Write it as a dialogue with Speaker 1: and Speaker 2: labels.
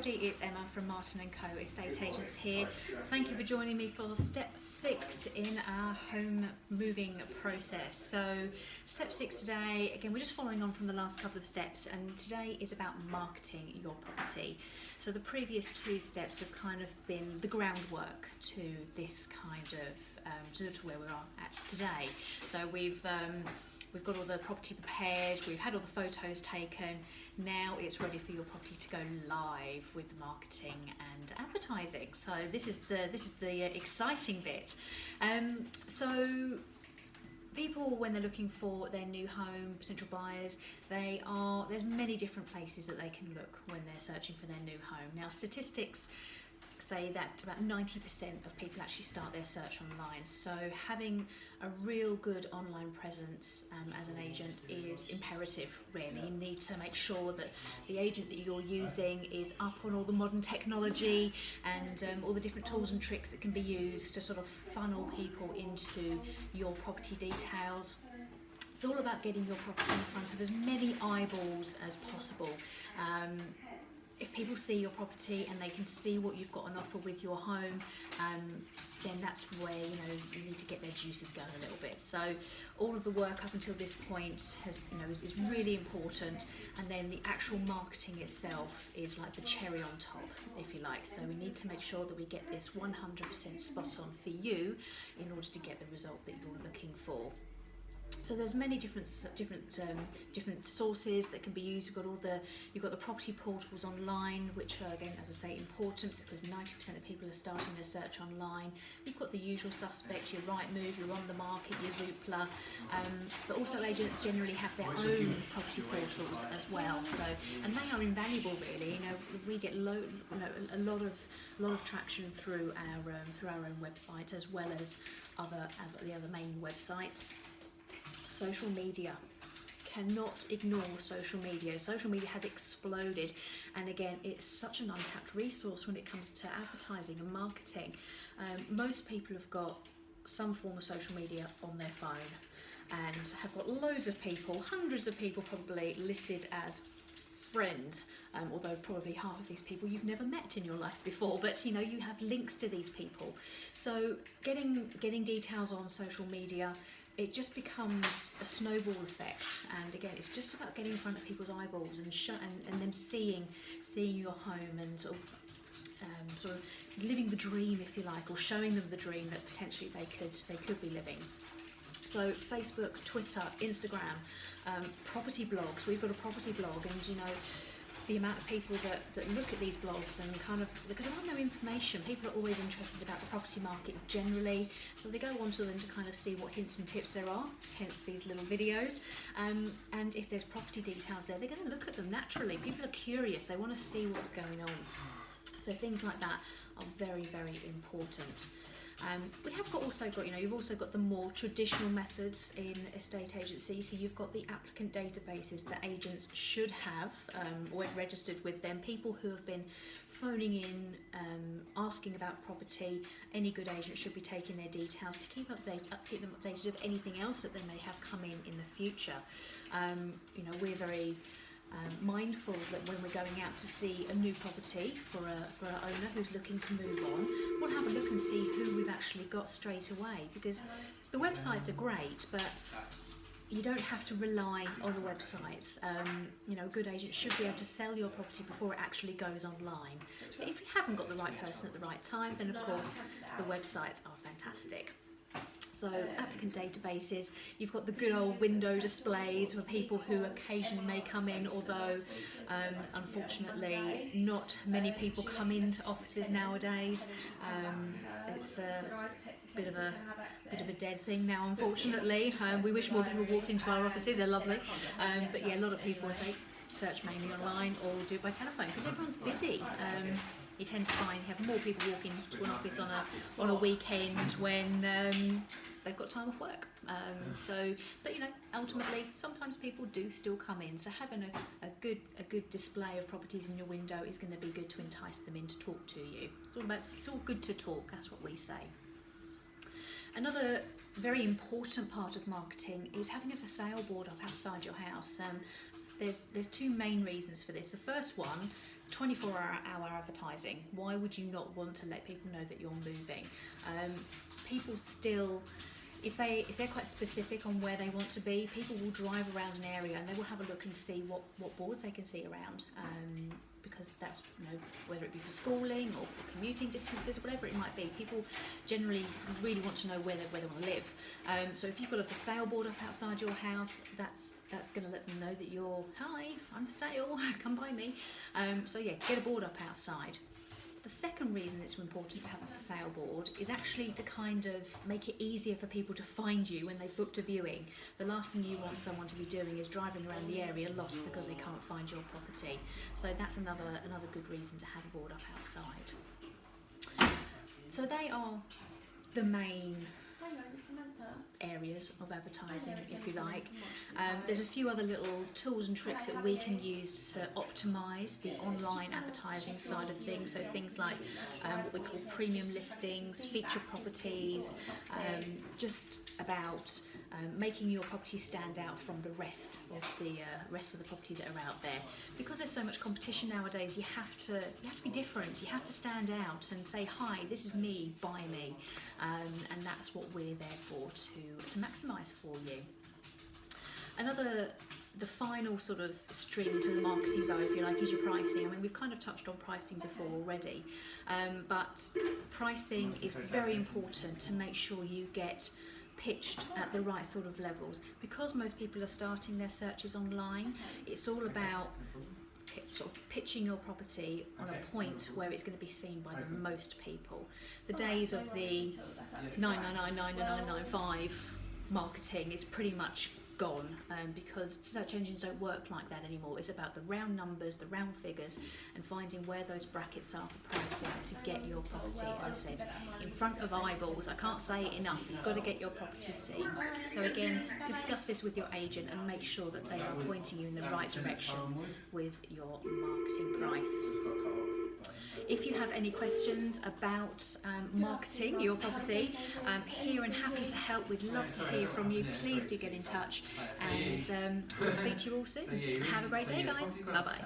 Speaker 1: everybody, it's Emma from Martin & Co Estate Agents here. Thank you for joining me for step 6 in our home moving process. So step 6 today, again we're just following on from the last couple of steps, and today is about marketing your property. So the previous 2 steps have kind of been the groundwork to this kind of, to where we are at today. So we've got all the property prepared, we've had all the photos taken. Now it's ready for your property to go live with marketing and advertising. So this is the exciting bit. So people, when they're looking for their new home, potential buyers, there's many different places that they can look when they're searching for their new home. Now statistics say that about 90% of people actually start their search online. So having a real good online presence as an agent is imperative, really. You need to make sure that the agent that you're using is up on all the modern technology and all the different tools and tricks that can be used to sort of funnel people into your property details. It's all about getting your property in front of as many eyeballs as possible. If people see your property and they can see what you've got on offer with your home, then that's where you need to get their juices going a little bit. So all of the work up until this point is really important, and then the actual marketing itself is like the cherry on top, if you like. So we need to make sure that we get this 100% spot on for you in order to get the result that you're looking for. So there's many different sources that can be used. You've got the property portals online, which are, again, as I say, important because 90% of people are starting their search online. You've got the usual suspects, your Rightmove, your On the Market, your Zoopla, but also agents generally have their own property portals as well. So, and they are invaluable, really. We get a lot of traction through our own website as well as the other main websites. Social media. Cannot ignore social media. Social media has exploded, and again, it's such an untapped resource when it comes to advertising and marketing. Most people have got some form of social media on their phone and have got loads of people, hundreds of people probably listed as friends, although probably half of these people you've never met in your life before, but you have links to these people. So getting details on social media, it just becomes a snowball effect, and again, it's just about getting in front of people's eyeballs and them seeing your home and sort of living the dream, if you like, or showing them the dream that potentially they could be living. So Facebook, Twitter, Instagram, property blogs. We've got a property blog, and the amount of people that look at these blogs and kind of, because they want no information. People are always interested about the property market generally, so they go onto them to kind of see what hints and tips there are, hence these little videos. And if there's property details there, they're going to look at them naturally. People are curious, they want to see what's going on. So things like that are very, very important. We have also got, you've also got the more traditional methods in estate agency. So you've got the applicant databases that agents should have when registered with them. People who have been phoning in, asking about property. Any good agent should be taking their details to keep them updated of anything else that they may have come in the future. We're very mindful that when we're going out to see a new property for an owner who's looking to move on, we'll have a look and see who we've actually got straight away, because the websites are great, but you don't have to rely on the websites. A good agent should be able to sell your property before it actually goes online. But if you haven't got the right person at the right time, then of course the websites are fantastic. So applicant databases, you've got the good old window displays for people who occasionally may come in, although unfortunately not many people come into offices nowadays. It's a bit of a dead thing now, unfortunately. We wish more people walked into our offices, they're lovely. But yeah, a lot of people search mainly online or do it by telephone because everyone's busy. You tend to find you have more people walking to an office on a weekend when they've got time off work. But ultimately, sometimes people do still come in. So having a good display of properties in your window is going to be good to entice them in to talk to you. It's all good to talk. That's what we say. Another very important part of marketing is having a for sale board up outside your house. There's 2 main reasons for this. The first one 24-hour advertising. Why would you not want to let people know that you're moving? People still, if they're quite specific on where they want to be, people will drive around an area and they will have a look and see what boards they can see around, because that's, whether it be for schooling or for commuting distances, whatever it might be, people generally really want to know where they want to live. So if you've got a for sale board up outside your house, that's going to let them know that you're, hi, I'm for sale, come by me. So yeah, get a board up outside. The second reason it's important to have a for sale board is actually to kind of make it easier for people to find you when they've booked a viewing. The last thing you want someone to be doing is driving around the area lost because they can't find your property. So that's another good reason to have a board up outside. So they are the main areas of advertising, if you like. There's a few other little tools and tricks that we can use to optimise the online advertising side of things. So things like what we call premium listings, featured properties, just about making your property stand out from the rest of the properties that are out there. Because there's so much competition nowadays, you have to be different. You have to stand out and say, hi, this is me, buy me, and that's what we're there for, to maximise for you. The final sort of string to the marketing bow, if you like, is your pricing. I mean, we've kind of touched on pricing before already, but pricing is very important to make sure you get pitched at the right sort of levels. Because most people are starting their searches online, it's all about sort of pitching your property on a point where it's going to be seen by the most people. The days of the 9999995 marketing is pretty much gone, because search engines don't work like that anymore. It's about the round numbers, the round figures, and finding where those brackets are for pricing to get your property, as I said, in front of eyeballs. I can't say it enough, you've got to get your property seen. So again, discuss this with your agent and make sure that they are pointing you in the right direction with your marketing price. If you have any questions about marketing your property, here and happy to help. We'd love to hear from you. Please do get in touch, and we'll speak to you all soon. Have a great day, guys. Bye bye.